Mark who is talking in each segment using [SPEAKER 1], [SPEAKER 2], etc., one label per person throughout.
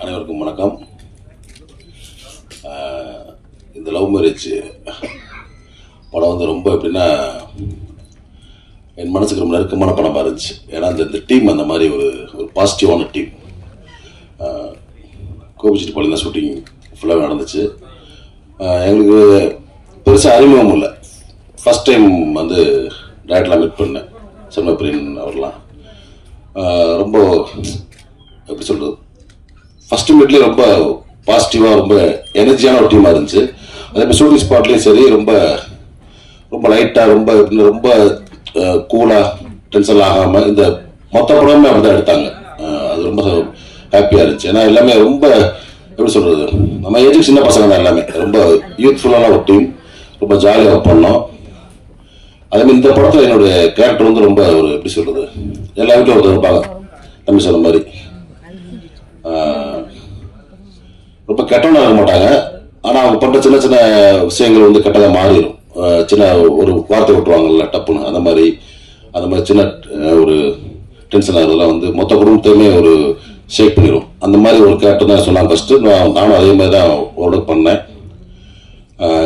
[SPEAKER 1] அனைவருக்கும் வணக்கம். இந்த லவ் மேரேஜ் படம் வந்து ரொம்ப எப்படின்னா என் மனசுக்கு ரொம்ப நெருக்கமான படமாக இருந்துச்சு. ஏன்னா இந்த டீம் அந்த மாதிரி ஒரு பாசிட்டிவான டீம். கோபிச்செட்டிப்பாளையம் தான் ஷூட்டிங் ஃபுல்லாக நடந்துச்சு. எங்களுக்கு பெருசாக அறிமுகம் இல்லை. ஃபஸ்ட் டைம் வந்து டேரக்டர்லாம் மீட் பண்ணேன், செல்வப்பிரியன் அவர்லாம். ரொம்ப எப்படி சொல்கிறது, ஃபஸ்ட்டு மீட்லேயே ரொம்ப பாசிட்டிவாக ரொம்ப எனர்ஜியான ஒரு டீமாக இருந்துச்சு. அதேமாதிரி ஷூட்டிங் ஸ்பாட்லேயும் சரி ரொம்ப ரொம்ப லைட்டாக ரொம்ப ரொம்ப கூலாக டென்ஷன் ஆகாமல் இந்த மொத்த படமே அப்படி தான் எடுத்தாங்க. அது ரொம்ப ஹாப்பியாக இருந்துச்சு. ஏன்னா எல்லாமே ரொம்ப எப்படி சொல்கிறது, நம்ம ஏஜுக்கு சின்ன பசங்க தான் எல்லாமே. ரொம்ப யூத்ஃபுல்லான ஒரு டீம், ரொம்ப ஜாலியாக ஒர்க் பண்ணோம். அதேமாதிரி இந்த படத்தில் என்னுடைய கேரக்டர் வந்து ரொம்ப ஒரு எப்படி சொல்கிறது, எல்லா வீட்டிலும் ஒருத்தர் இருப்பாங்க தம்பி சொன்ன மாதிரி. ரொம்ப கெட்டவனாக இருக்க மாட்டாங்க, ஆனால் அவங்க பண்ணுற சின்ன சின்ன விஷயங்கள் வந்து கெட்டதாக மாறிடும். சின்ன ஒரு வார்த்தை விட்டுருவாங்கல்ல டப்புன்னு, அந்த மாதிரி சின்ன ஒரு டென்ஷன் ஆகிறதுலாம் வந்து மொத்த குடும்பத்தையுமே ஒரு ஷேக் பண்ணிடும். அந்த மாதிரி ஒரு கேரக்டர் தான் சொன்னாங்க ஃபஸ்ட்டு. நானும் அதே மாதிரி தான் ஒர்க் பண்ணேன்.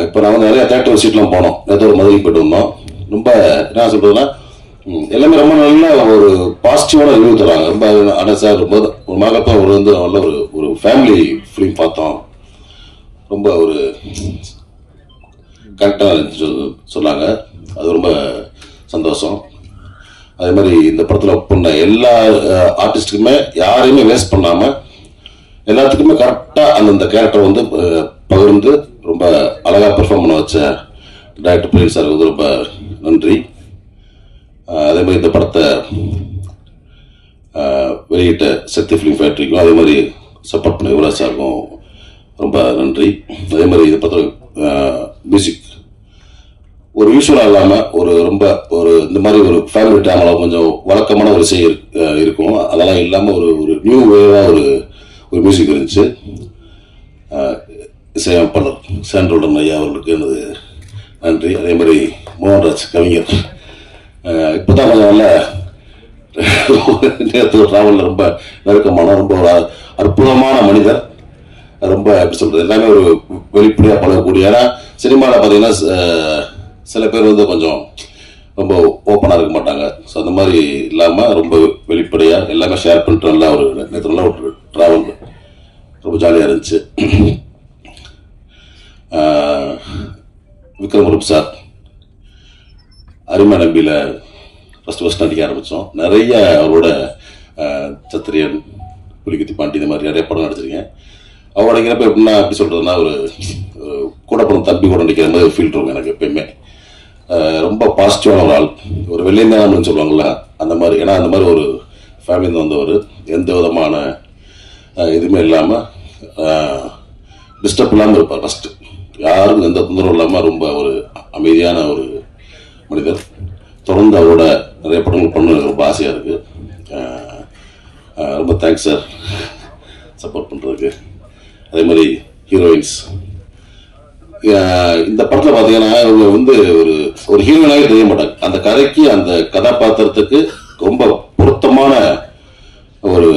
[SPEAKER 1] இப்போ நான் வந்து நிறைய தேட்டர் சீட்லாம் போனோம். நேற்று ஒரு மதுரைக்கு போய்ட்டு வந்தோம். ரொம்ப என்ன சொல்கிறதுன்னா எல்லாமே ரொம்ப நல்ல ஒரு பாசிட்டிவான ரிவ்யூ தராங்க. ரொம்ப ஆனால் சார் ரொம்ப ஒரு மகப்பா ஒரு வந்து நல்ல ஒரு ஃபேமிலி ஃபிலிம் பார்த்தோம், ரொம்ப ஒரு கரெக்டாக இருந்துச்சு சொன்னாங்க. அது ரொம்ப சந்தோஷம். அதே மாதிரி இந்த படத்தில் ஒர்க் பண்ண எல்லா ஆர்டிஸ்ட்டுக்குமே யாரையுமே வேஸ்ட் பண்ணாமல் எல்லாத்துக்குமே கரெக்டாக அந்தந்த கேரக்டர் வந்து பகிர்ந்து ரொம்ப அழகாக பெர்ஃபார்ம் பண்ண வச்ச டைரக்டர் பிரியன் சார் வந்து ரொம்ப நன்றி. அதே மாதிரி இந்த படத்தை வெளியிட்ட சக்தி ஃபிலிம் ஃபேக்ட்ரிக்கும் அதே மாதிரி சப்போர்ட் பண்ண யுவராஜ் சாருக்கும் ரொம்ப நன்றி. அதே மாதிரி இந்த படத்தில் மியூசிக் ஒரு யூஸ்வலாக இல்லாமல் ஒரு ரொம்ப ஒரு இந்த மாதிரி ஒரு ஃபேமிலி ட்ராமாவில் கொஞ்சம் வழக்கமான ஒரு இசை இருக்கும். அதெல்லாம் இல்லாமல் ஒரு நியூ வேவாக ஒரு மியூசிக் இருந்துச்சு. இசையமைப்பாளர் சாண்டோடன் ஐயா அவர்களுக்கு எனது நன்றி. அதே மாதிரி மோகன்ராஜ் கவிஞர் இப்போ தான் கொஞ்சம் நல்ல நேரத்தில் ட்ராவலில் ரொம்ப நெருக்கமான ரொம்ப ஒரு அற்புதமான மனிதர். ரொம்ப எப்படி சொல்கிறது, எல்லாமே ஒரு வெளிப்படையாக பழகக்கூடிய. ஏன்னா சினிமாவில் பார்த்தீங்கன்னா சில பேர் வந்து கொஞ்சம் ரொம்ப ஓப்பனாக இருக்க மாட்டாங்க. ஸோ அந்த மாதிரி இல்லாமல் ரொம்ப வெளிப்படையாக எல்லாமே ஷேர் பண்ணிட்டு நல்லா ஒரு நேற்று நல்லா ஒரு ட்ராவல் ரொம்ப ஜாலியாக இருந்துச்சு. விக்ரம் ரூப் சார் அரிமா நம்பியில் ஃபஸ்ட் நடிக்க ஆரம்பித்தோம். நிறைய அவரோட சத்திரியன், புலிகுத்தி பாண்டி இந்த மாதிரி நிறைய படம் நடிச்சிருக்கேன். அவர் நடிக்கிறப்ப எப்படின்னா எப்படி சொல்கிறதுனா ஒரு கூட பிறந்த தம்பி கூட நடிக்கிற மாதிரி ஃபீல் இருக்கும் எனக்கு எப்பயுமே. ரொம்ப பாசிட்டிவான ஒரு ஆள், ஒரு வெள்ளையந்தான்னு சொல்லுவாங்கள்ல அந்த மாதிரி. ஏன்னா அந்த மாதிரி ஒரு ஃபேமிலியில் வந்தவர், எந்த விதமான இதுவுமே இல்லாமல் டிஸ்டர்ப் இல்லாமல் இருப்பார். ஃபஸ்ட்டு யாருக்கும் எந்த தொந்தரவும் இல்லாமல் ரொம்ப ஒரு அமைதியான ஒரு மனிதர். தொடர்ந்து அவரோட நிறைய படங்கள் பண்ண ரொம்ப ஆசையாக இருக்குது. ரொம்ப தேங்க்ஸ் சார் சப்போர்ட் பண்ணுறதுக்கு. அதே மாதிரி ஹீரோயின்ஸ் இந்த படத்தில் பார்த்தீங்கன்னா இவங்க வந்து ஒரு ஹீரோயினாவே தெரிய மாட்டாங்க. அந்த கதைக்கு அந்த கதாபாத்திரத்துக்கு ரொம்ப பொருத்தமான ஒரு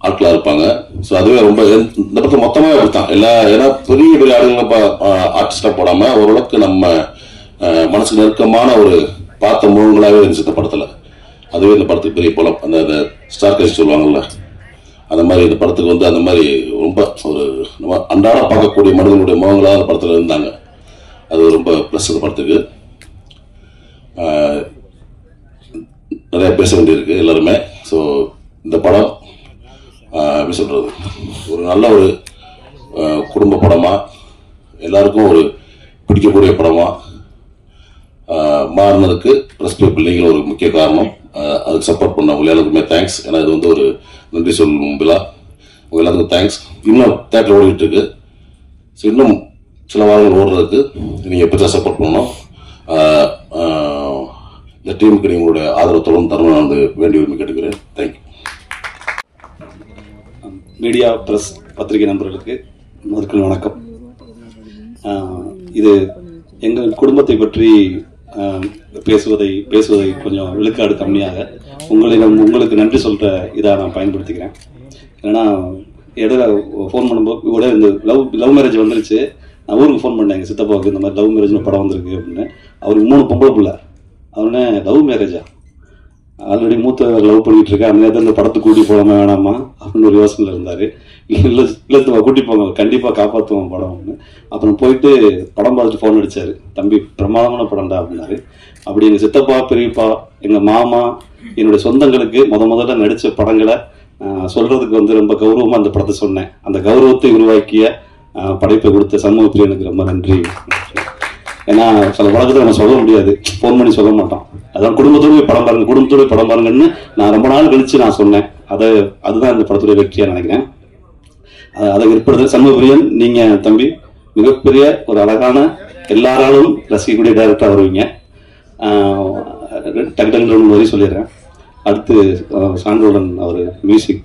[SPEAKER 1] ஆட்களாக இருப்பாங்க. ஸோ அதுவே ரொம்ப இந்த படத்தில் மொத்தமாக அப்படித்தான் ஏன்னா பெரிய பெரிய ஆளுங்க ஆர்டிஸ்டாக போடாமல் ஓரளவுக்கு நம்ம மனசுக்கு நெருக்கமான ஒரு பார்த்த முகங்களாகவே இருந்துச்சு இந்த படத்தில். அதுவே இந்த படத்துக்கு பெரிய பலம். அந்த ஸ்டார் கேஸ்ட் சொல்லுவாங்கள்ல அந்த மாதிரி இந்த படத்துக்கு வந்து அந்த மாதிரி ரொம்ப ஒரு நம்ம அன்றாட பார்க்கக்கூடிய மனிதனுடைய முகங்களாக அந்த படத்தில் இருந்தாங்க. அது ரொம்ப ப்ளஸ் இந்த படத்துக்கு. நிறைய பேச வேண்டியிருக்கு எல்லாருமே. ஸோ இந்த படம் எப்படி சொல்கிறது, ஒரு நல்ல ஒரு குடும்ப படமாக எல்லாருக்கும் ஒரு பிடிக்கக்கூடிய படமாக மாறினதுக்கு ப்ரெஸ் பீப்புள் நீங்கள் ஒரு முக்கிய காரணம். அதுக்கு சப்போர்ட் பண்ணவங்க எல்லாருக்குமே தேங்க்ஸ். ஏன்னா இது வந்து ஒரு நன்றி சொல்லும் விழா. உங்கள் எல்லாத்துக்கும் தேங்க்ஸ். இன்னும் தேட்டரில் ஓடிக்கிட்டு இருக்கு. ஸோ இன்னும் சில வாரங்கள் ஓடுறதுக்கு நீங்கள் எப்படி தான் சப்போர்ட் பண்ணணும். இந்த டீமுக்கு நீங்களுடைய ஆதரவு தொடர்ந்து தரணும் நான் வந்து வேண்டிய உரிமை கேட்டுக்கிறேன். தேங்க்யூ.
[SPEAKER 2] மீடியா ப்ரெஸ் பத்திரிகை நண்பர்களுக்கு முதற்கொண்டு வணக்கம். இது எங்கள் குடும்பத்தை பற்றி பேசுவதை கொஞ்சம் விழுக்காடு கம்மியாக உங்களுக்கு நன்றி சொல்கிற இதாக நான் பயன்படுத்திக்கிறேன். ஏன்னா இடையில ஃபோன் பண்ணும்போது கூட இந்த லவ் மேரேஜ் வந்துருச்சு. நான் ஊருக்கு ஃபோன் பண்ணேன் எங்கள் சித்தப்பாவுக்கு, இந்த மாதிரி லவ் மேரேஜ்னு படம் வந்திருக்கு அப்படின்னு. அவருக்கு 3 பொம்பளை பிள்ளை. அவனே லவ் மேரேஜா, ஆல்ரெடி மூத்த லவ் பண்ணிட்டு இருக்கேன், அந்த நேரத்தில் இந்த படத்துக்கு கூட்டி போகாம வேணாமா அப்படின்னு ஒரு யோசனையில் இருந்தார். இல்லை கூட்டி போங்க, கண்டிப்பாக காப்பாற்றுவோம் படம் அப்படின்னு. அப்புறம் போயிட்டு படம் பார்த்துட்டு ஃபோன் அடித்தார், தம்பி பிரமாதமான படம்டா அப்படின்னாரு. அப்படி எங்கள் சித்தப்பா, பெரியப்பா, எங்கள் மாமா, என்னுடைய சொந்தங்களுக்கு முதல்ல நடித்த படங்களை சொல்கிறதுக்கு வந்து ரொம்ப கௌரவமாக அந்த படத்தை சொன்னேன். அந்த கௌரவத்தை உருவாக்கிய படைப்பை கொடுத்த சண்முக பிரியனுக்கு ரொம்ப நன்றி. ஏன்னா சில படத்தை நம்ம சொல்ல முடியாது, ஃபோன் பண்ணி சொல்ல மாட்டோம். அதான் குடும்பத்தோடு படம் பாருங்க, குடும்பத்தோடு படம் பாருங்கன்னு நான் ரொம்ப நாள் கழிச்சு நான் சொன்னேன். அதுதான் இந்த படத்துடைய வெற்றியாக நினைக்கிறேன். அதை ஏற்படுத்த சண்முக பிரியன், நீங்கள் தம்பி மிகப்பெரிய ஒரு அழகான எல்லாராலும் ரசிக்கக்கூடிய டைரக்டராக வருவீங்க. டக்கு டக்குன்னு வரி சொல்லிடுறேன். அடுத்து சான்றோடன் அவர் மியூசிக்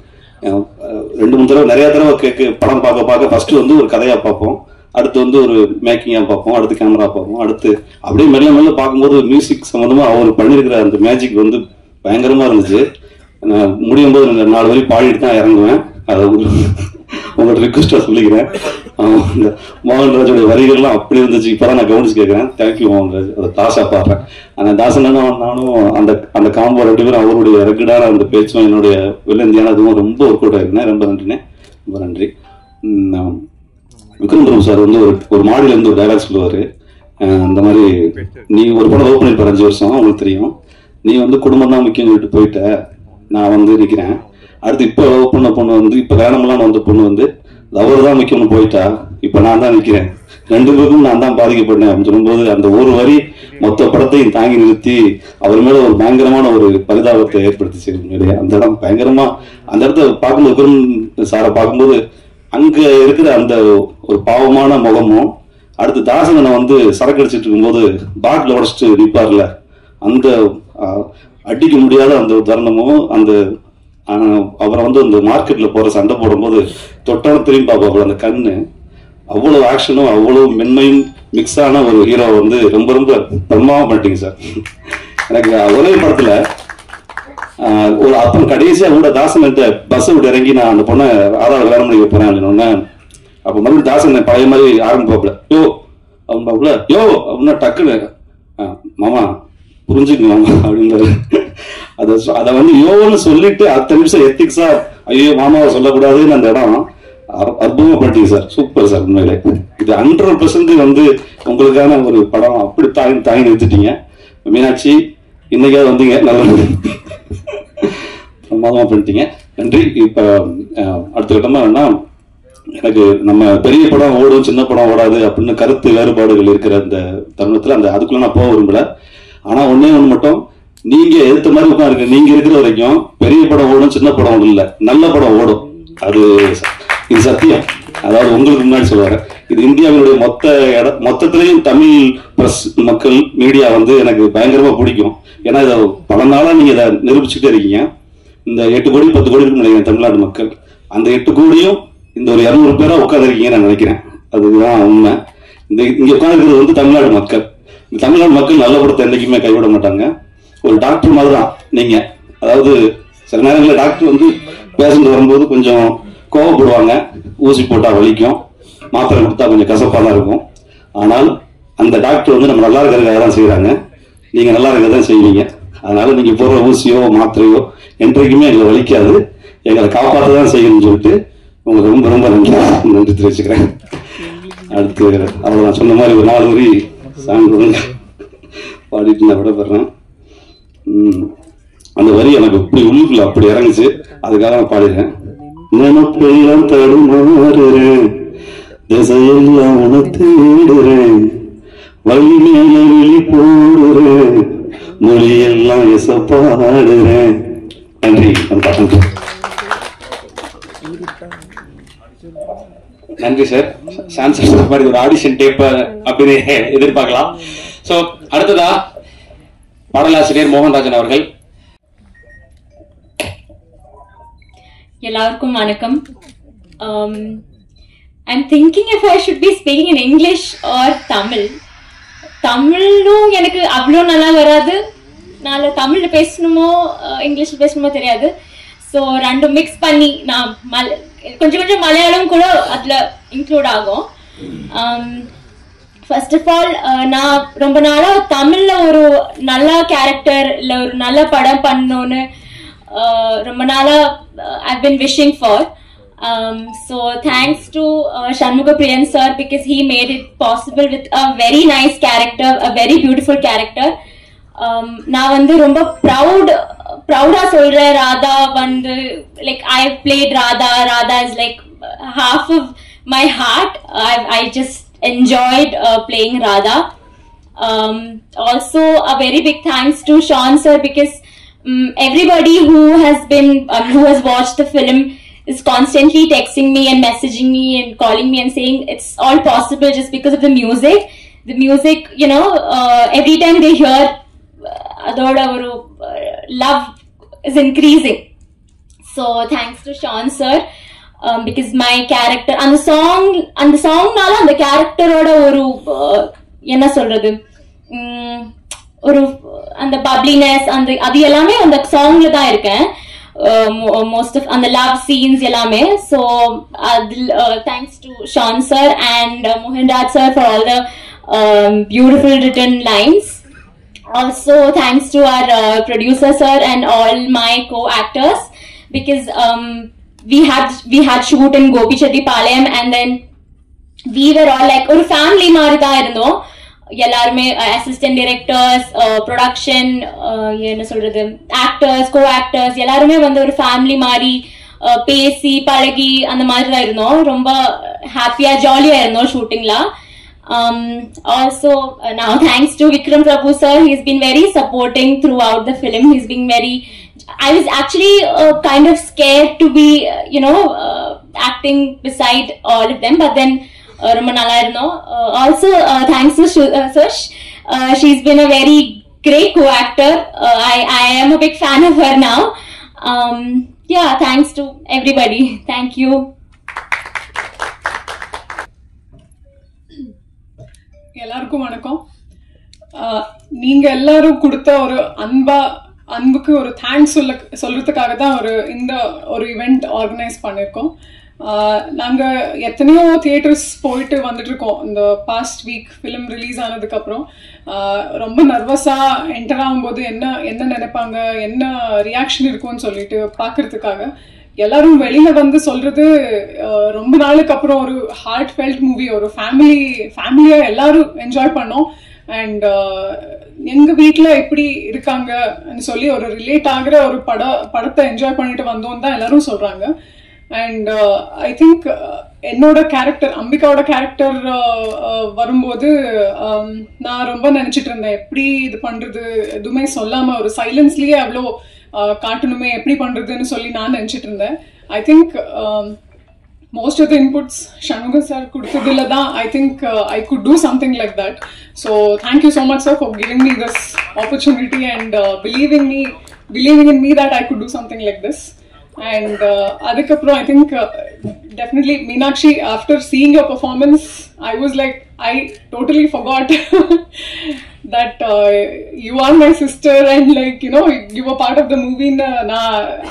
[SPEAKER 2] 2-3 தடவை நிறைய தடவை படம் பார்க்க ஃபர்ஸ்ட் வந்து ஒரு கதையாக பார்ப்போம், அடுத்து வந்து ஒரு மேக்கிங்காக பார்ப்போம், அடுத்து கேமரா பார்ப்போம், அடுத்து அப்படியே மெல்ல பார்க்கும்போது மியூசிக் சம்மந்தமாக அவர் பண்ணியிருக்கிற அந்த மேஜிக் வந்து பயங்கரமாக இருந்துச்சு. நான் முடியும் போது 4 வரி பாடிட்டு தான் இறங்குவேன். அதை உங்கள்கிட்ட ரிக்வெஸ்டாக சொல்லிக்கிறேன். இந்த மோகன்ராஜோடைய வரிகள்லாம் அப்படி இருந்துச்சு. இப்போதான் நான் கவனிச்சு கேட்குறேன். தேங்க்யூ மோகன்ராஜ். அதை தாசா பாடுறேன். அந்த தாசனும் நானும் அந்த காம்போ 2 பேரும் அவருடைய ரெகுலரான அந்த பேச்சும் என்னுடைய வெள்ளந்தியான அதுவும் ரொம்ப ஒர்க் அவுட் ஆயிருந்தேன். ரொம்ப நன்றிண்ணே, ரொம்ப நன்றி. விக்ரம் பிரபு சார் வந்து ஒரு மாடியிலேருந்து ஒரு டைலாக் சொல்லுவார். இந்த மாதிரி நீ ஒரு படம் லவ் பண்ணிருப்பார் 5 வருஷம், உங்களுக்கு தெரியும். நீ வந்து குடும்பம் தான் முக்கியம் சொல்லிட்டு போயிட்ட, நான் வந்து நிற்கிறேன். அடுத்து இப்போ லவ் பண்ண பொண்ணு வந்து இப்போ வேணமெல்லாம் வந்த பொண்ணு வந்து அவர் தான் முக்கியம்னு போயிட்டா, இப்போ நான் தான் நிற்கிறேன், 2 பேருக்கும் நான் தான் பாதிக்கப்பட்டேன் அப்படின்னு சொல்லும்போது அந்த ஒரு வரி மொத்த படத்தையும் தாங்கி நிறுத்தி அவர் மேல ஒரு பயங்கரமான ஒரு பரிதாபத்தை ஏற்படுத்திச்சு. அந்த இடம் பயங்கரமா, அந்த இடத்த பார்க்கும்போது விக்ரம் சாரை பார்க்கும்போது அங்க இருக்கிற அந்த ஒரு பாவமான முகமும், அடுத்து தாசனை வந்து சரக்கு அடிச்சுட்டு இருக்கும்போது பாட்டில் உடச்சிட்டு நிற்பார்ல, அந்த அடிக்க முடியாத அந்த தருணமும், அந்த அவரை வந்து அந்த மார்க்கெட்ல போற சண்டை போடும்போது தொட்டாலும் திரும்பி பார்ப்பாங்க அந்த கண்ணு, அவ்வளவு ஆக்ஷனும் அவ்வளவு மென்மையும் மிக்ஸ் ஆன ஒரு ஹீரோ வந்து ரொம்ப ரொம்ப பிரமாதம் பண்ணிட்டீங்க சார். எனக்கு ஒரே படத்துல ஒரு அப்புறம் கடைசியா கூட தாசன் பஸ் விட்டு இறங்கி நான் அந்த பொண்ணை ஆதார கல்யாணம் பண்ணிக்க போறேன் அப்படின்னு. அப்ப மறுபடியும் தாசன் பழைய மாதிரி ஆரம்பிப்பாப்புல, யோ அப்படின்பாப்புல, யோ அப்படின்னா டக்குன்னு மாமா புரிஞ்சுக்கு மாமா அப்படின்றாரு. அதை வந்து யோன்னு சொல்லிட்டு 10 நிமிஷம் எத்திக்ஸா ஐயோ மாமாவை சொல்லக்கூடாதுன்னு அந்த இடம் அற்புதமா பண்ணிட்டீங்க சார். Super sir. உண்மையிலே இது 100% வந்து உங்களுக்கான ஒரு படம். அப்படி தாங்கி நிறுத்திட்டீங்க. மீனாட்சி இன்னைக்காவது வந்தீங்க, நல்ல பிரமாதமா பண்ணிட்டீங்க, நன்றி. இப்ப அடுத்த கட்டமா வேணா, எனக்கு நம்ம பெரிய படம் ஓடும் சின்ன படம் ஓடாது அப்படின்னு கருத்து வேறுபாடுகள் இருக்கிற அந்த தருணத்துல அதுக்குள்ள நான் போக விரும்பல. ஆனா ஒண்ணு மட்டும், நீங்க எடுத்த மாதிரி உட்காருங்க. நீங்க இருக்கிற வரைக்கும் பெரிய படம் ஓடும் சின்ன படம் ஓடும் இல்ல, நல்ல படம் ஓடும். அது இது சத்தியம். அதாவது உங்களுக்கு முன்னாடி சொல்லுவாரு, இது இந்தியாவினுடைய மொத்தத்திலையும் தமிழ் பிரஸ் மக்கள் மீடியா வந்து எனக்கு பயங்கரமா பிடிக்கும். ஏன்னா இதை பல நாளா நீங்க இதை நிரூபிச்சுட்டே இருக்கீங்க. இந்த 8 கோடி 10 கோடி நினைக்கிறேன் தமிழ்நாடு மக்கள். அந்த 8 கோடியும் இந்த ஒரு 200 பேரா உட்காந்துருக்கீங்கன்னு நான் நினைக்கிறேன். அதுதான் உண்மை. இங்க உட்காந்துருக்கிறது வந்து தமிழ்நாடு மக்கள். இந்த தமிழ்நாடு மக்கள் நல்ல படத்தை என்னைக்குமே கைவிட மாட்டாங்க. ஒரு டாக்டர் மாதிரி தான் நீங்க. அதாவது சில நேரங்களில் டாக்டர் வந்து பேஷண்ட் வரும்போது கொஞ்சம் கோவப்படுவாங்க, ஊசி போட்டா வலிக்கும், மாத்திரை கொடுத்தா கொஞ்சம் கசப்பாக தான் இருக்கும். ஆனால் அந்த டாக்டர் வந்து நம்ம நல்லா இருக்கிறதுக்காக தான் செய்யறாங்க. நீங்க நல்லா இருக்கிறத தான் செய்வீங்க. அதனால நீங்க போடுற ஊசியோ மாத்திரையோ என்றைக்குமே எங்களை வலிக்காது, எங்களை காப்பாற்ற தான் செய்யணும்னு சொல்லிட்டு உங்களுக்கு ரொம்ப ரொம்ப நன்றி தெரிவிச்சுக்கிறேன். அடுத்து அவரை நான் சொன்ன மாதிரி ஒரு 4 வரி சாங் பாடிட்டு நான் விடப்படுறேன். அந்த வரி எனக்கு இப்படி உள்ளுக்குள்ள அப்படி இறங்குச்சு, அதுக்காக நான் பாடிடுறேன். நினைப்பெல்லாம் தடுமாறுறேன், திசையெல்லாம் உனத்தேடுறேன், வழி மேல வெளி போடுறேன், மொழியெல்லாம் எசப்பாடுறேன். நன்றி.
[SPEAKER 3] நன்றி சார். சான்சர் மாதிரி ஒரு ஆடிஷன் டேப் அப்படின்னு எதிர்பார்க்கலாம். சோ அடுத்ததா பாடலாசிரியர் மோகன்ராஜன் அவர்கள்.
[SPEAKER 4] எல்லாருக்கும் வணக்கம். I'm thinking if I should be speaking in English or Tamil. தமிழும் எனக்கு அவ்வளோ நல்லா வராது, நாலு தமிழ்ல பேசணுமோ இங்கிலீஷ்ல பேசணுமோ தெரியாது. ஸோ ரெண்டும் மிக்ஸ் பண்ணி நான் கொஞ்சம் கொஞ்சம் மலையாளம் கூட அதில் இன்க்ளூட் ஆகும். ஃபர்ஸ்ட் ஆஃப் ஆல் நான் ரொம்ப நாளாக தமிழில் ஒரு நல்ல கேரக்டர் இல்லை ஒரு நல்ல படம் பண்ணணும்னு ரொம்ப நாளாக I've been wishing for. So thanks to Shanmuga Priyan sir because he made it possible with a very nice character, a very beautiful character. நான் வந்து ரொம்ப ப்ரௌடா சொல்றேன். ராதா வந்து like I played Radha is like half of my heart. I just enjoyed playing Radha. Also a very big thanks to Sean sir because everybody who has watched the film is constantly texting me and messaging me and calling me and saying it's all possible just because of the music. The music, you know, every time they hear adoda oru love is increasing. So thanks to Sean sir because my character and the song nala and the character oda oru enna solradhu ஒரு அந்த பப்ளினஸ் அந்த அது எல்லாமே அந்த சாங்ல தான் இருக்கேன். Most of அந்த லவ் சீன்ஸ் எல்லாமே. So thanks to Shan sir and Mohanraj sir for all the beautiful written lines. Also thanks to our producer sir and all my co-actors because we had shoot in Gopichetti-Palayam and then we were all like ஒரு family மாதிரி தான் இருந்தோம். எல்லாருமே assistant directors, production, என்ன சொல்றது, actors, co actors எல்லாருமே வந்து ஒரு ஃபேமிலி மாதிரி பேசி பழகி அந்த மாதிரி தான் இருந்தோம். ரொம்ப ஹாப்பியா ஜாலியா இருந்தோம் ஷூட்டிங்ல. Also now thanks to Vikram Prabhu sir, he's been very supporting throughout the film. He's been very, I was actually kind of scared to be acting beside all of them, but then ரொம்ப நல்லா இருந்தோம். Also thanks to Sush, she's been a very great co-actor. I am a big fan of her now. Yeah, thanks to everybody. Thank you.
[SPEAKER 5] எல்லாருக்கும் வணக்கம். நீங்க எல்லாரும் கொடுத்த ஒரு அன்புக்கு ஒரு தேங்க்ஸ் சொல்றதுக்காக தான் இந்த ஒரு இவெண்ட் ஆர்கனைஸ் பண்ணிருக்கோம். நாங்கள் எத்தனையோ தியேட்டர்ஸ் போயிட்டு வந்துட்டு இருக்கோம். இந்த பாஸ்ட் வீக் ஃபிலிம் ரிலீஸ் ஆனதுக்கு அப்புறம் ரொம்ப நர்வஸாக என்டர் ஆகும்போது என்ன நினைப்பாங்க, என்ன ரியாக்ஷன் இருக்கும்னு சொல்லிட்டு பார்க்கறதுக்காக எல்லாரும் வெளியில வந்து சொல்றது ரொம்ப நாளுக்கு அப்புறம் ஒரு ஹார்ட் ஃபெல்ட் மூவி, ஒரு ஃபேமிலியா எல்லாரும் என்ஜாய் பண்ணோம். அண்ட் எங்க வீட்டுல எப்படி இருக்காங்கன்னு சொல்லி ஒரு ரிலேட் ஆகுற ஒரு படத்தை என்ஜாய் பண்ணிட்டு வந்தோம் தான் எல்லாரும் சொல்றாங்க. அண்ட் ஐ திங்க் என்னோட கேரக்டர், அம்பிகாவோட கேரக்டர் வரும்போது நான் ரொம்ப நினைச்சிட்டு இருந்தேன் எப்படி இது பண்றது, எதுவுமே சொல்லாம ஒரு சைலன்ஸ்லயே அவ்வளோ காட்டணுமே எப்படி பண்றதுன்னு சொல்லி நான் நினைச்சிட்டு இருந்தேன். I think most of the inputs Shanmuga sir kudutadilla da I think I could do something like that. So thank you so much sir for giving me this opportunity and believing in me that I could do something like this. And adikapro I think definitely Meenakshi, after seeing your performance I was like I totally forgot that you are my sister and like you were part of the movie.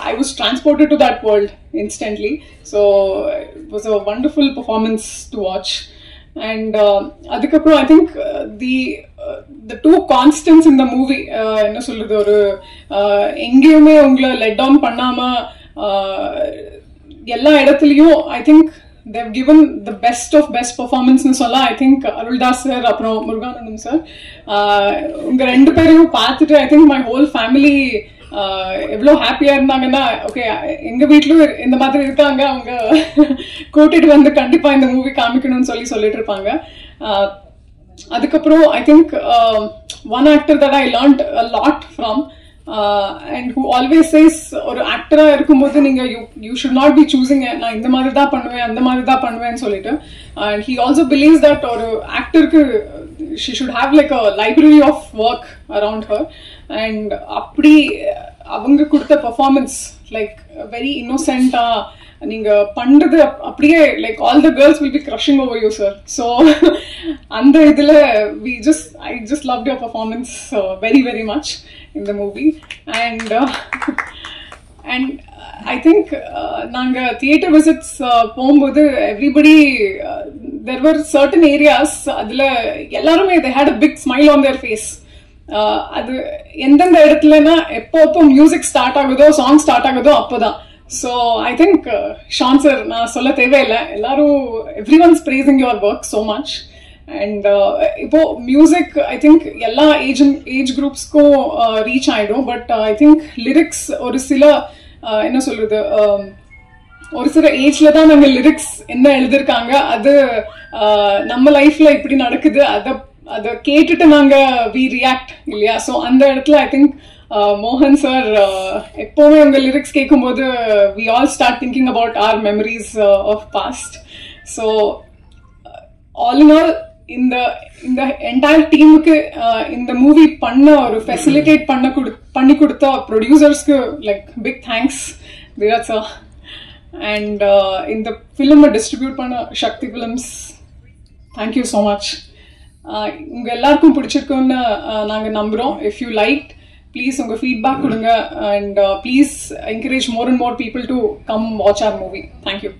[SPEAKER 5] I was transported to that world instantly. So it was a wonderful performance to watch. And adikapro I think the two constants in the movie enna solradhu oru engeyume ungala let down pannama எல்லா இடத்துலயும் I think they've given the best of best performance nu solla. I think Aruldas sir aprom Muruganandam sir unga rendu periyum paathuட்டு I think my whole family எவ்வளோ ஹாப்பியா இருந்தாங்கன்னா okay எங்க வீட்லயும் இந்த மாதிரி இருக்காங்க, அவங்க கூட்டிட்டு வந்து கண்டிப்பா இந்த மூவி காமிக்கணும்னு சொல்லிட்டு இருப்பாங்க. அதுக்கப்புறம் I think one actor that I learned a lot from and who always says ஒரு ஆக்டரா இருக்கும்போது நீங்க you should not be choosing நான் இந்த மாதிரி தான் பண்ணுவேன் அந்த மாதிரி தான் பண்ணுவேன்னு சொல்லிட்டு. and he also believes that ஒரு ஆக்டருக்கு she should have like a library of work around her. and அப்படி அவங்க கொடுத்த பெர்ஃபார்மன்ஸ் லைக் வெரி இன்னோசென்ட்டா நீங்க பண்றது அப்படியே like all the girls will be crushing over you sir. So அந்த இதுல I just loved your performance very very much in the movie. And I think நாங்க theatre visits போகும்போது everybody there were certain areas அதுல எல்லாருமே they had a big smile on their face. அது எந்தெந்த இடத்துலனா எப்போ மியூசிக் ஸ்டார்ட் ஆகுதோ song start ஆகுதோ அப்போதான். So I think Shan sir நான் சொல்ல தேவையில்லை, எல்லாரும் everyone's praising your work so much. And இப்போ மியூசிக் ஐ திங்க் எல்லா ஏஜ் குரூப்ஸ்க்கும் ரீச் ஆயிடும். பட் ஐ திங்க் லிரிக்ஸ் ஒரு சில என்ன சொல்றது ஒரு சில ஏஜ்ல தான் நாங்க லிரிக்ஸ் என்ன எழுதிருக்காங்க அது நம்ம லைஃப்ல இப்படி நடக்குது அதை கேட்டுட்டு நாங்க வி ரியாக்ட் இல்லையா. ஸோ அந்த இடத்துல ஐ திங்க் மோகன் சார் எப்பவுமே உங்க லிரிக்ஸ் கேட்கும்போது we all start thinking about our memories of past. So all in all இந்த என்டையர் டீமுக்கு இந்த மூவி பண்ண ஒரு ஃபெசிலிட்டேட் பண்ணி கொடுத்த ப்ரொடியூசர்ஸ்க்கு like big thanks Virat sir. And இந்த ஃபிலிமை டிஸ்ட்ரிபியூட் பண்ண Sakthi films thank you so much. உங்க எல்லாருக்கும் பிடிச்சிருக்குன்னு நாங்க நம்புறோம். இஃப் யூ லைக் ப்ளீஸ் உங்க ஃபீட்பேக் கொடுங்க and please encourage more and more people to come watch our movie. Thank you.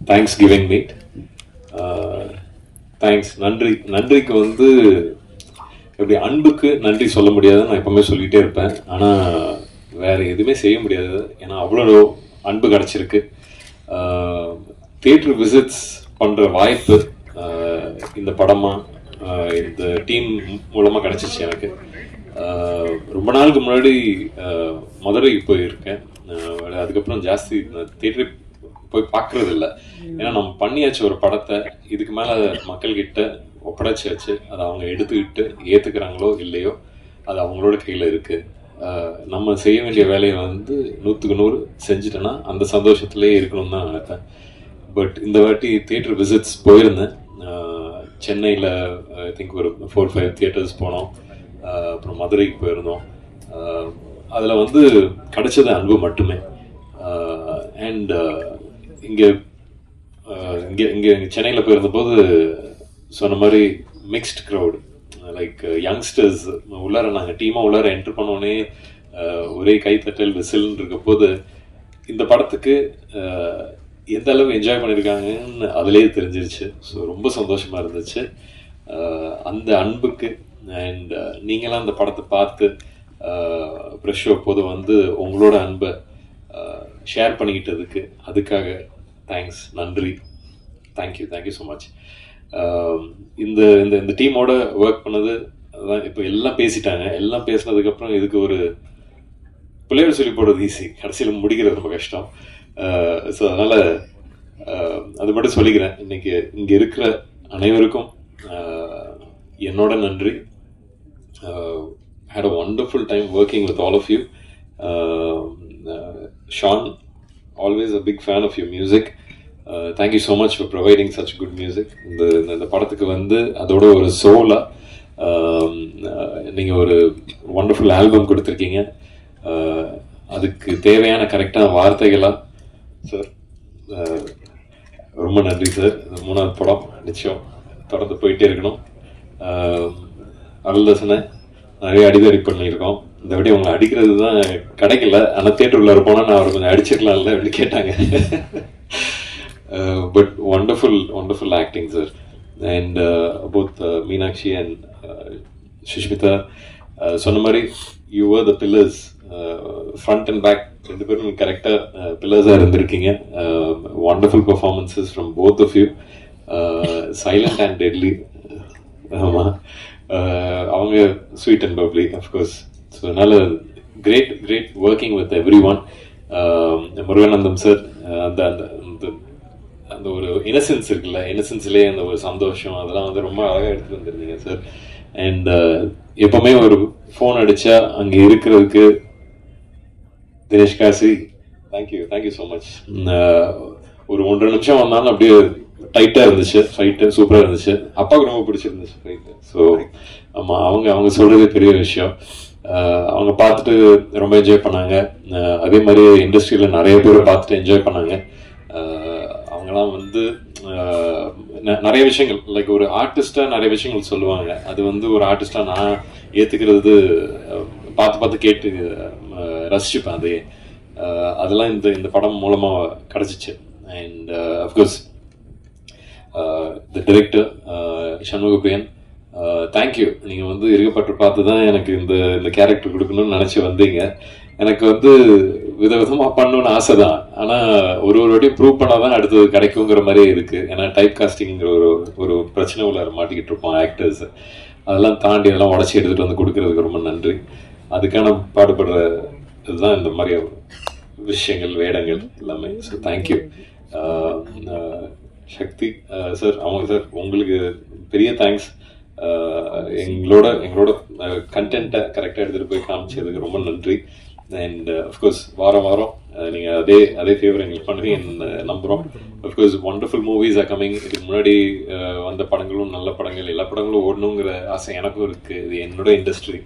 [SPEAKER 6] Thanks giving meet. Thanks. நன்றிக்கு வந்து எப்படி அன்புக்கு நன்றி சொல்ல முடியாதுன்னு நான் எப்பவுமே சொல்லிகிட்டே இருப்பேன். ஆனால் வேற எதுவுமே செய்ய முடியாது, ஏன்னா அவ்வளோ அன்பு கிடச்சிருக்கு. தியேட்டர் விசிட்ஸ் பண்ணுற வாய்ப்பு இந்த படமாக இந்த டீம் மூலமாக கிடச்சிச்சு எனக்கு. ரொம்ப நாளுக்கு முன்னாடி மதுரைக்கு போயிருக்கேன். அதுக்கப்புறம் ஜாஸ்தி தியேட்டர் போய் பார்க்கறது இல்லை, ஏன்னா நம்ம பண்ணியாச்சு ஒரு படத்தை. இதுக்கு மேலே மக்கள்கிட்ட ஒப்படைச்சாச்சு. அதை அவங்க எடுத்துக்கிட்டு ஏற்றுக்கிறாங்களோ இல்லையோ அது அவங்களோட கையில் இருக்குது. நம்ம செய்ய வேண்டிய வேலையை வந்து 100க்கு 100 செஞ்சுட்டேன்னா அந்த சந்தோஷத்துலேயே இருக்கணும்னு தான் நினைப்பேன். பட் இந்த வாட்டி தியேட்டர் விசிட்ஸ் போயிருந்தேன். சென்னையில் ஐ திங்க் ஒரு 4-5 தியேட்டர்ஸ் போனோம். அப்புறம் மதுரைக்கு போயிருந்தோம். அதில் வந்து கிடைச்சது அன்பு மட்டுமே. அண்ட் இங்கே சென்னையில் போயிருந்தபோது சொன்ன மாதிரி மிக்ஸ்ட் க்ரௌட், லைக் யங்ஸ்டர்ஸ் உள்ளார நாங்கள் டீமாக உள்ளார என்ட்ரு பண்ணோடனே ஒரே கைத்தட்டல் விசில்னு இருக்க போது இந்த படத்துக்கு எந்த அளவு என்ஜாய் பண்ணியிருக்காங்கன்னு அதிலே தெரிஞ்சிருச்சு. ஸோ ரொம்ப சந்தோஷமாக இருந்துச்சு அந்த அன்புக்கு. அண்ட் நீங்களாம் அந்த படத்தை பார்த்து ப்ரெஷ் ஷோ போது வந்து உங்களோட அன்பை ஷேர் பண்ணிக்கிட்டதுக்கு அதுக்காக தேங்க்ஸ், நன்றி. Thank you so much. இந்த இந்த டீமோட ஒர்க் பண்ணது அதான். இப்போ எல்லாம் பேசிட்டாங்க. எல்லாம் பேசினதுக்கப்புறம் இதுக்கு ஒரு பிள்ளையோட சொல்லி போடுறது ஈஸி, கடைசியில் முடிக்கிறது ரொம்ப கஷ்டம். ஸோ அதனால் அது மட்டும் சொல்லிக்கிறேன். இன்னைக்கு இங்கே இருக்கிற அனைவருக்கும் என்னோட நன்றி. had a wonderful time working with all of you. Sean, always a big fan of your music. Thank you so much for providing such good music. இந்த படத்துக்கு வந்து அதோட ஒரு சோலா நீங்கள் ஒரு வண்டர்ஃபுல் ஆல்பம் கொடுத்துருக்கீங்க. அதுக்கு தேவையான கரெக்டான வார்த்தைகளா சார். ரொம்ப நன்றி சார். 3வது படம் நிச்சயம் தொடர்ந்து போயிட்டே இருக்கணும். அருள்தாசனை நிறைய அடிதடி பண்ணியிருக்கோம். இந்த வாட்டி அவங்களை அடிக்கிறது தான் கிடைக்கல. ஆனால் தியேட்டர் உள்ளார போனால் நான் அவரை கொஞ்சம் அடிச்சிருக்கலாம்ல அப்படி கேட்டாங்க. But wonderful acting sir. And both Meenakshi and Sushmita சொன்ன மாதிரி you were the pillars, front and back ரெண்டு பேரும் கரெக்டாக பில்லர்ஸாக இருந்திருக்கீங்க. wonderful performances from both of you. Silent and deadly. ஆமாம், அவங்க sweet and bubbly of course. So அதனால great working with everyone. Muruganandam sir அந்த அந்த ஒரு இன்னசென்ஸ் இருக்குல்ல, இன்னசென்ஸ்லேயே அந்த ஒரு சந்தோஷம் அதெல்லாம் வந்து ரொம்ப அழகாக எடுத்துகிட்டு வந்துருந்தீங்க சார். அண்ட் எப்பவுமே ஒரு ஃபோன் அடித்தா அங்கே இருக்கிறதுக்கு Dinesh Kasi, thank you so much. ஒரு 1.5 நிமிஷம் வந்தாலும் அப்படியே டைட்டாக இருந்துச்சு ஃபைட்டு, சூப்பராக இருந்துச்சு. அப்பாவுக்கு ரொம்ப பிடிச்சிருந்துச்சு ஃபைட்டு. ஸோ ஆமாம், அவங்க சொல்கிறது பெரிய விஷயம். அவங்க பார்த்துட்டு ரொம்ப என்ஜாய் பண்ணாங்க. அதே மாதிரி இண்டஸ்ட்ரியில் நிறைய பேர் பார்த்துட்டு என்ஜாய் பண்ணாங்க. அவங்களாம் வந்து நிறைய விஷயங்கள் லைக் ஒரு ஆர்டிஸ்டாக நிறைய விஷயங்கள் சொல்லுவாங்க. அது வந்து ஒரு ஆர்டிஸ்டாக நான் ஏற்றுக்கிறது பார்த்து கேட்டு ரசிச்சுப்பேன். அதெல்லாம் இந்த படம் மூலமாக கிடச்சிச்சு. And of course the director Shanmugapriyan, thank you. நீங்கள் வந்து இருக்கப்பட்டு பார்த்து தான் எனக்கு இந்த கேரக்டர் கொடுக்கணும்னு நினச்சி வந்தீங்க. எனக்கு வந்து விதவிதமாக பண்ணணும்னு ஆசை தான். ஆனால் ஒரு வாட்டியும் ப்ரூவ் பண்ணால் தான் அடுத்தது கிடைக்குங்கிற மாதிரியே இருக்குது. ஏன்னா டைப் காஸ்டிங்கிற ஒரு பிரச்சனை உள்ள மாட்டிக்கிட்டு இருப்போம் ஆக்டர்ஸ். அதெல்லாம் தாண்டி அதெல்லாம் உடச்சி எடுத்துகிட்டு வந்து கொடுக்கறதுக்கு ரொம்ப நன்றி. அதுக்கான பாடுபடுற இதுதான் இந்த மாதிரி விஷயங்கள், வேடங்கள் எல்லாமே. So thank you. சக்தி சார், அவங்க சார் உங்களுக்கு பெரிய தேங்க்ஸ். எங்களோட கண்டென்ட்டை கரெக்டாக எடுத்துகிட்டு போய் காமிச்சதுக்கு ரொம்ப நன்றி. அண்ட் அஃப்கோர்ஸ் வாரம் நீங்கள் அதே ஃபேவர் எங்களுக்கு பண்ணுவீங்க நம்புகிறோம். Of course wonderful movies are coming. இதுக்கு முன்னாடி வந்த படங்களும் நல்ல படங்கள், எல்லா படங்களும் ஓடணுங்கிற ஆசை எனக்கும் இருக்குது. இது என்னோட இண்டஸ்ட்ரி.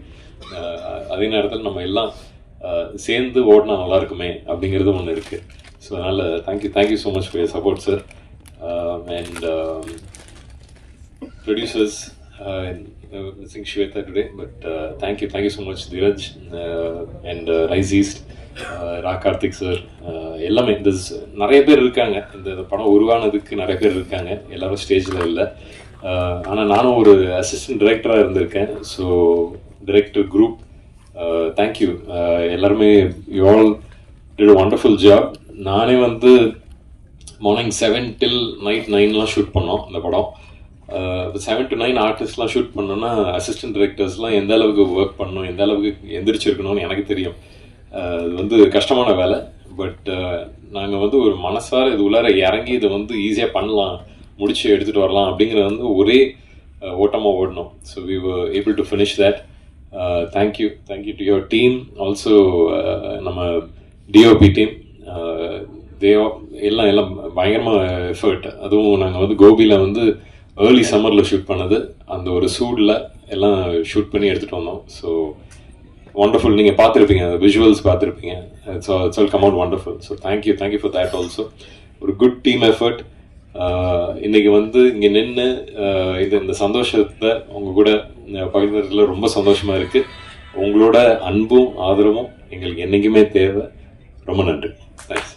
[SPEAKER 6] அதே நேரத்தில் நம்ம எல்லாம் சேர்ந்து ஓடினா நல்லா இருக்குமே அப்படிங்கிறது ஒன்று இருக்குது. ஸோ அதனால் thank you so much for your support sir. And producers missing Shweta today, but thank you so much Dheeraj and Rise East, Ra Karthik sir, எல்லாமே நிறைய பேர் இருக்காங்க. இந்த படம் உருவானதுக்கு நிறைய பேர் இருக்காங்க. எல்லாரும் ஸ்டேஜில் இல்லை. ஆனால் நானும் ஒரு அசிஸ்டன்ட் டைரக்டராக இருந்திருக்கேன். ஸோ டைரக்டர் குரூப் தேங்க்யூ எல்லாருமே. You all did a wonderful job. நானே வந்து மார்னிங் 7 till night 9 ஷூட் பண்ணோம் இந்த படம். 7 to 9 ஆர்டிஸ்ட்லாம் ஷூட் பண்ணோன்னா அசிஸ்டன்ட் டைரக்டர்ஸ்லாம் எந்த அளவுக்கு ஒர்க் பண்ணணும், எந்த அளவுக்கு எந்திரிச்சிருக்கணும்னு எனக்கு தெரியும். அது வந்து கஷ்டமான வேலை. பட் நாங்கள் வந்து ஒரு மனசார இது உள்ளார இறங்கி இதை வந்து ஈஸியாக பண்ணலாம், முடிச்சு எடுத்துகிட்டு வரலாம் அப்படிங்கிறது வந்து ஒரே ஓட்டமாக ஓடணும். So we were able to finish that. Thank you to your team also. நம்ம டிஓபி டீம் எல்லாம் பயங்கரமாக எஃபர்ட். அதுவும் நாங்கள் வந்து கோபியில் வந்து ஏர்லி சம்மரில் ஷூட் பண்ணது. அந்த ஒரு சூடில் எல்லாம் ஷூட் பண்ணி எடுத்துகிட்டு வந்தோம். So wonderful. நீங்கள் பார்த்துருப்பீங்க, அந்த விஷுவல்ஸ் பார்த்துருப்பீங்க. It's all come out wonderful. So thank you for that also. ஒரு குட் டீம் எஃபர்ட். இன்னைக்கு வந்து இங்கே நின்று இந்த சந்தோஷத்தை உங்கள் கூட பகிர்ந்ததில் ரொம்ப சந்தோஷமாக இருக்குது. உங்களோட அன்பும் ஆதரவும் எங்களுக்கு என்றைக்குமே தேவை. ரொம்ப நன்றி. தேங்க்ஸ்.